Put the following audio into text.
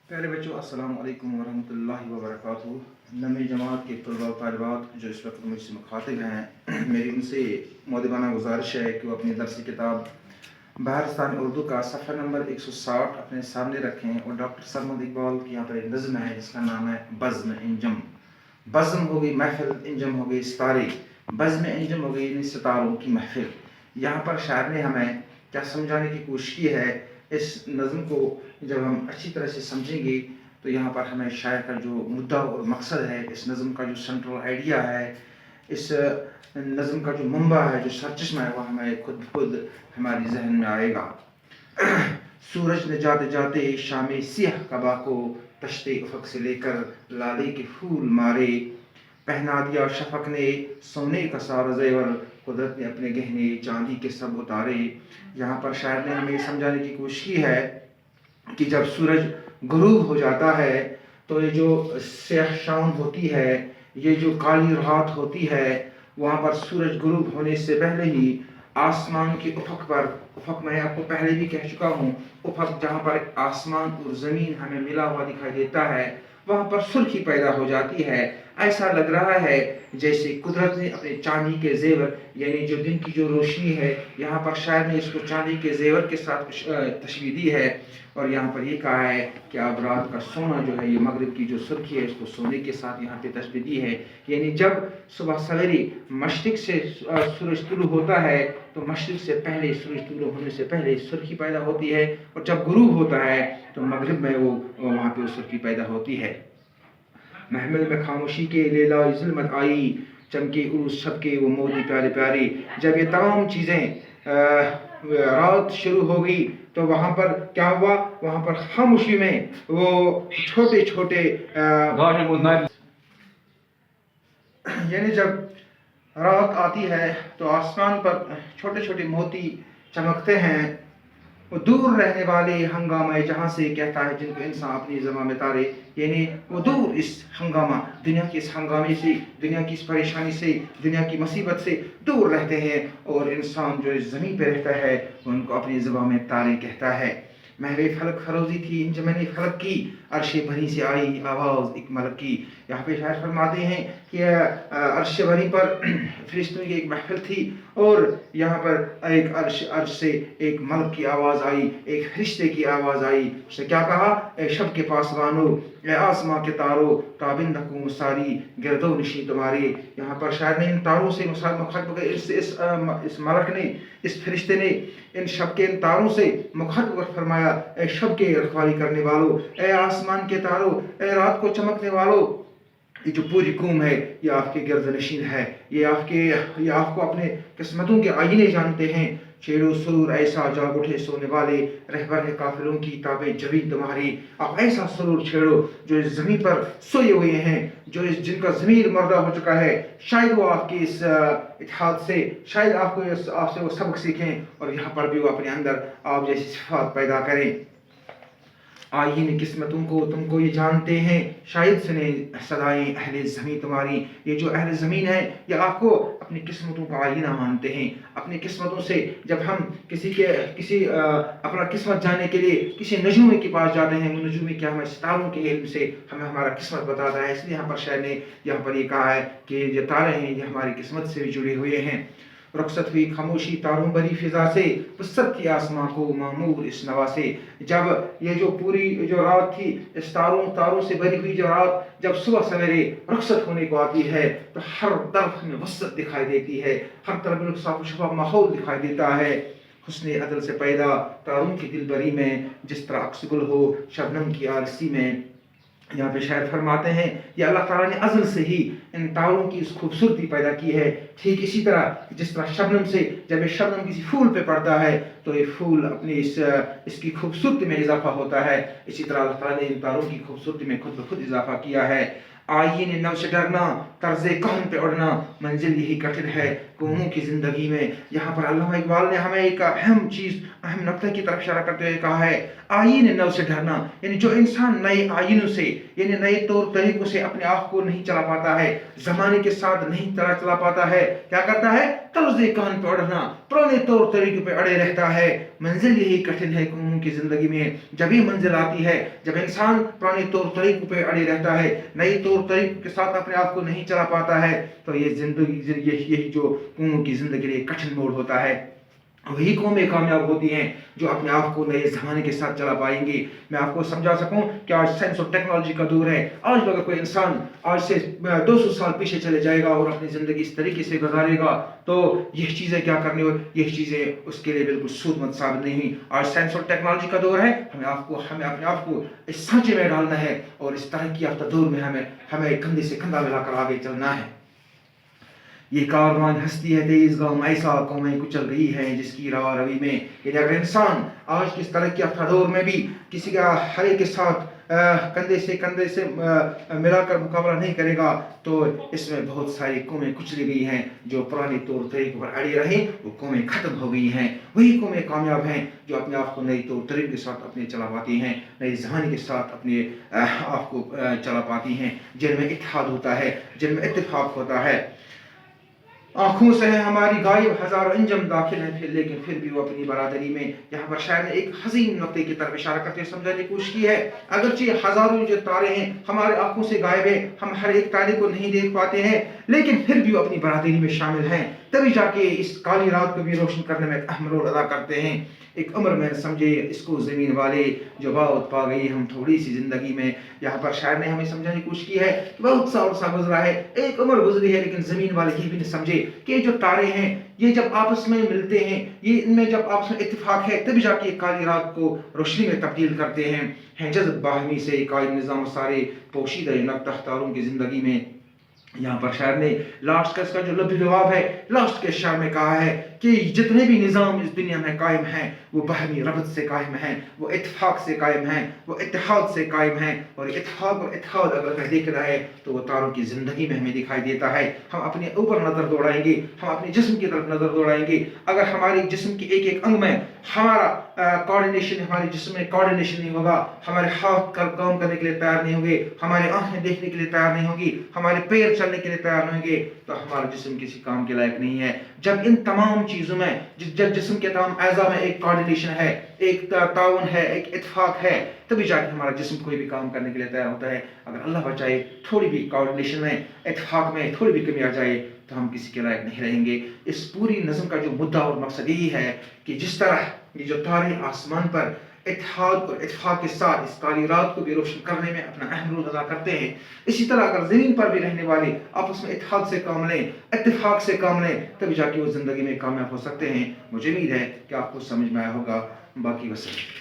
प्यारे बच्चों, अस्सलाम वालेकुम वरहमतुल्लाहि वबरकातुहू। नवी जमात के तलबा और तालिबात जो इस वक्त मुझसे मुखातिब हैं, मेरी उनसे मुअद्दबाना गुजारिश है कि वो अपनी दरसी किताब बहरस्तान उर्दू का सफ़ा नंबर 160 अपने सामने रखें। और डॉक्टर सरमद इकबाल की यहाँ पर एक नज़्म है जिसका नाम है बज़्म इंजम। बज़्म हो गई महफिल, इंजम हो गई सितारे। बज़्म इंजम हो गई सितारों की महफिल। यहाँ पर शायर ने हमें क्या समझाने की कोशिश की है। इस नज़्म को जब हम अच्छी तरह से समझेंगे तो यहाँ पर हमें शायर का जो मुद्दा और मकसद है, इस नज़्म का जो सेंट्रल आइडिया है, इस नज़्म का जो मंबा है, जो सरचश्मा है, वो हमें खुद हमारी जहन में आएगा। सूरज ने जाते जाते शामे सियाह कबा को तश्ते उफक से लेकर लाले के फूल मारे। पहना दिया शफक ने सोने का सारा ज़ेवर, कुदरत ने अपने गहने चांदी के सब उतारे। यहाँ पर शायर ने हमें समझाने की कोशिश की है कि जब सूरज गुरूब हो जाता है तो ये जो स्याह शाम होती है, ये जो काली रात होती है, वहाँ पर सूरज गुरूब होने से पहले ही आसमान के उफक पर, उफक मैं आपको पहले भी कह चुका हूँ, उफक जहाँ पर आसमान और ज़मीन हमें मिला हुआ दिखाई देता है, वहाँ पर सुर्खी पैदा हो जाती है। ऐसा लग रहा है जैसे कुदरत ने अपने चांदी के जेवर, यानी जो दिन की जो रोशनी है, यहाँ पर शायर ने इसको चांदी के जेवर के साथ तशबीह दी है। और यहाँ पर ये कहा है कि अब रात का सोना जो है, ये मगरिब की जो सुर्खी है, इसको सोने के साथ यहाँ पे तशबीह दी है। यानी जब सुबह सवेरे मशरिक से सूरज तुलू होता है तो मशरिक से पहले, सूरज तुलू होने से पहले सुर्खी पैदा होती है, और जब गुरूब होता है तो मगरिब में वो वहाँ पे सुर्खी पैदा होती है। महमिल में खामोशी के लेला ज़ुल्मत आई, चमके उस शब के वो मोदी प्यारे प्यारे। जब ये तमाम चीज़ें रात शुरू हो गई तो वहाँ पर क्या हुआ, वहाँ पर खामोशी में वो छोटे छोटे यानी जब रात आती है तो आसमान पर छोटे छोटे मोती चमकते हैं। वो दूर रहने वाले हंगामा जहाँ से कहता है जिनको इंसान अपनी ज़बान में तारे, यानी वो दूर इस हंगामा, दुनिया के इस हंगामे से, दुनिया की इस परेशानी से, दुनिया की मुसीबत से दूर रहते हैं, और इंसान जो इस ज़मीन पे रहता है उनको अपनी ज़बान में तारे कहता है। महवे फलक फरोजी थी इन जमने फलक की, अर्श भरी से आई आवाज़ एक मलक की। यहाँ पे शायर फरमाते हैं कि अर्श भरी पर फरिश्तों की एक महफिल थी, और यहाँ पर एक अर्श से एक मलक की आवाज़ आई, एक फरिश्ते की आवाज़ आई। उसने क्या कहा, ए शब के पासबानो, ए आसमां के तारो, ताबिंद हकूम सारी गिरदो निशी तुम्हारी। यहाँ पर शायर ने इन तारों से मुखातब, इस मलक ने, इस फरिश्ते ने इन शब के इन तारों से मुखातब फरमाया, ए शब के रखवाली करने वालों, ए आसमान के तारों, ए रात को चमकने वालों, ये जो पूरी कौम है ये आपके गर्दनशीन है, ये आपको अपने किस्मतों के आईने जानते हैं। छेड़ो सुरूर ऐसा जाग उठे सोने वाले, रहबर है काफिरों की ताबे जबीन तुम्हारी। आप ऐसा सुरूर छेड़ो जो इस ज़मीन पर सोए हुए हैं, जो जिनका ज़मीर मर्दा हो चुका है। शायद वो आपके इस इत्तेहाद से, शायद आपसे वो सबक सीखें, और यहाँ पर भी वो अपने अंदर आप जैसी सिफात पैदा करें। आईने किस्मतों को तुमको ये जानते हैं, शायद सुने सदाएं अहले ज़मीन तुम्हारी। ये जो अहले ज़मीन है ये आपको अपनी किस्मतों का आईना मानते हैं। अपनी किस्मतों से जब हम अपना किस्मत जानने के लिए किसी नजूमी के पास जाते हैं, वो नजूमी क्या हमें सितारों के इल्म से हमें हमारा किस्मत बताता है। इसलिए यहाँ पर शायर ने यहाँ पर ये कहा है कि जो तारे हैं ये हमारी किस्मत से भी जुड़े हुए हैं। रुखसत हुई खामोशी तारों भरी फिजा से, वसत की आसमां को मामूर इस नवा से। जब ये जो पूरी जो रात थी, इस तारों से भरी हुई जो रात जब सुबह सवेरे रुखसत होने को आती है तो हर तरफ हमें वसत दिखाई देती है, हर तरफ साफ शफाफ माहौल दिखाई देता है। हुस्ने अदल से पैदा तारों की दिलबरी में, जिस तरह अक्सगुल हो शबनम की आलसी में। यहाँ पे शायर फरमाते हैं ये अल्लाह ताला ने अज़ल से ही इन तारों की इस खूबसूरती पैदा की है। ठीक इसी तरह जिस तरह शबनम से जब ये शबनम किसी फूल पे पड़ता है तो ये फूल अपनी इसकी खूबसूरती में इजाफा होता है, इसी तरह अल्लाह ताला ने इन तारों की खूबसूरती में खुद ब खुद इजाफा किया है। आईने नव से डरना, तर्ज़े कहन पे उड़ना, मंजिल यही कठिन है कौमों की ज़िंदगी में। यहाँ पर अल्लामा इकबाल ने हमें एक अहम नुक्ते की तरफ इशारा करते हुए कहा है, आईने नव से डरना, यानी जो इंसान नए आइनों से, यानी नए तौर तरीकों से अपने आप को नहीं चला पाता है, ज़माने के साथ नहीं चला पाता है, क्या करता है? तर्ज़ कान पे अड़ना, पुराने तौर तरीकों पे अड़े रहता है। मंजिल यही कठिन है कौमों की ज़िंदगी में। जब ही मंजिल आती है, जब इंसान पुराने तौर तरीकों पे अड़े रहता है, नई तौर तरीकों के साथ अपने आप को नहीं चला पाता है, तो ये ज़िंदगी यही जो कौमों की ज़िंदगी के लिए कठिन मोड़ होता है। वही कौमें कामयाब होती हैं जो अपने आप को नए ज़माने के साथ चला पाएंगी। मैं आपको समझा सकूं कि आज साइंस और टेक्नोलॉजी का दौर है। आज अगर कोई इंसान आज से 200 साल पीछे चले जाएगा और अपनी ज़िंदगी इस तरीके से गुजारेगा, तो यह चीज़ें क्या करनी हो, यह चीज़ें उसके लिए बिल्कुल सूदमंद साबित नहीं हुई। आज साइंस और टेक्नोलॉजी का दौर है। हमें अपने आप को इस सांचे में डालना है और इस तरक्की याफ्ता दौर में हमें कंधे से कंधा मिलाकर आगे चलना है। ये कारवान हस्ती है तेज गाँव ऐसा कौमें कुचल रही है जिसकी राह रवि में। यदि अगर इंसान आज किस तरक्की याफ्ता दौर में भी किसी का हर एक के साथ कंधे से मिलाकर मुकाबला नहीं करेगा, तो इसमें बहुत सारी कौमें कुचली गई हैं। जो पुराने तौर तरीकों पर अड़ी रही, वो कौमें खत्म हो गई हैं। वही कौमें कामयाब हैं जो अपने आप को नई तौर तरीके के साथ अपने चला पाती हैं, नई ज़माने के साथ अपने आप को चला पाती हैं, जिनमें इत्तेहाद होता है, जिनमें इत्तेफाक होता है। आंखों से है हमारी गायब हजारों अंजम दाखिल हैं, लेकिन फिर भी वो अपनी बरादरी में। यहाँ पर शायर ने एक हसीन नुक्ते की तरफ इशारा करते हुए समझाने की कोशिश की है। अगरचे हजारों जो तारे हैं हमारे आंखों से गायब है, हम हर एक तारे को नहीं देख पाते हैं, लेकिन फिर भी वो अपनी बरादरी में शामिल हैं, तभी जाके इस काली रात को भी रोशन करने में अहम रोल अदा करते हैं। एक उम्र में समझे इसको ज़मीन वाले, जो बहुत पा गई हम थोड़ी सी ज़िंदगी में। यहाँ पर शायर ने हमें समझाने की कोशिश की है कि बहुत सा अरसा गुजरा है, एक उम्र गुजरी है, लेकिन ज़मीन वाले ये भी नहीं समझे कि जो तारे हैं ये जब आपस में मिलते हैं, ये इनमें जब आपस में इत्तेफाक है, तभी जाके काली रात को रोशनी में तब्दील करते हैं जज़्ब बाहमी से कायम निज़ाम सारे पोशीदा नक्ता तारों की ज़िंदगी में। यहाँ पर शायर ने लास्ट का इसका जो लफ्ज़ जवाब है, लास्ट के शायर में कहा है कि जितने भी निज़ाम इस दुनिया में कायम हैं, वो बाहमी रबत से कायम हैं, वो इत्तेफाक से कायम हैं, वो इत्तेहाद से कायम हैं। और इत्तेफाक और इत्तेहाद अगर हमें दिख रहा है, तो वो तारों की ज़िंदगी में हमें दिखाई देता है। हम अपने ऊपर नज़र दौड़ाएंगे, हम अपने जिस्म की तरफ नज़र दौड़ाएंगे। अगर हमारे जिस्म के एक एक अंग में हमारा कोऑर्डिनेशन, हमारे जिस्म में कोऑर्डिनेशन नहीं होगा, हमारे हाथ काम करने के लिए तैयार नहीं होंगे, हमारे आंखें देखने के लिए तैयार नहीं होगी, हमारे पैर चलने के लिए तैयार नहीं होंगे, तो हमारा जिस्म किसी काम के लायक नहीं है। जब इन तमाम चीज़ों में, जब जिस्म के तमाम अज़ा में एक कोऑर्डिनेशन है, एक ताउन है, एक इत्तेफाक है, तभी जाके हमारा जिस्म कोई भी काम करने के लिए तैयार होता है। अगर अल्लाह बचाए थोड़ी भी कोऑर्डिनेशन में, इत्तेफाक में थोड़ी भी कमी आ जाए, तो हम किसी के लायक नहीं रहेंगे। इस पूरी नज़म का जो मुद्दा और मकसद यही है कि जिस तरह ये जो तारे आसमान पर इत्तेहाद और इत्तेफाक के साथ इस काली रात को भी रोशन करने में अपना अहम रोल अदा करते हैं, इसी तरह अगर ज़मीन पर भी रहने वाले आपस में इत्तेहाद से काम लें, इत्तेफाक से काम लें, तभी जाके वो ज़िंदगी में कामयाब हो सकते हैं। मुझे उम्मीद है कि आपको समझ में आया होगा। बाकी वसल्लम।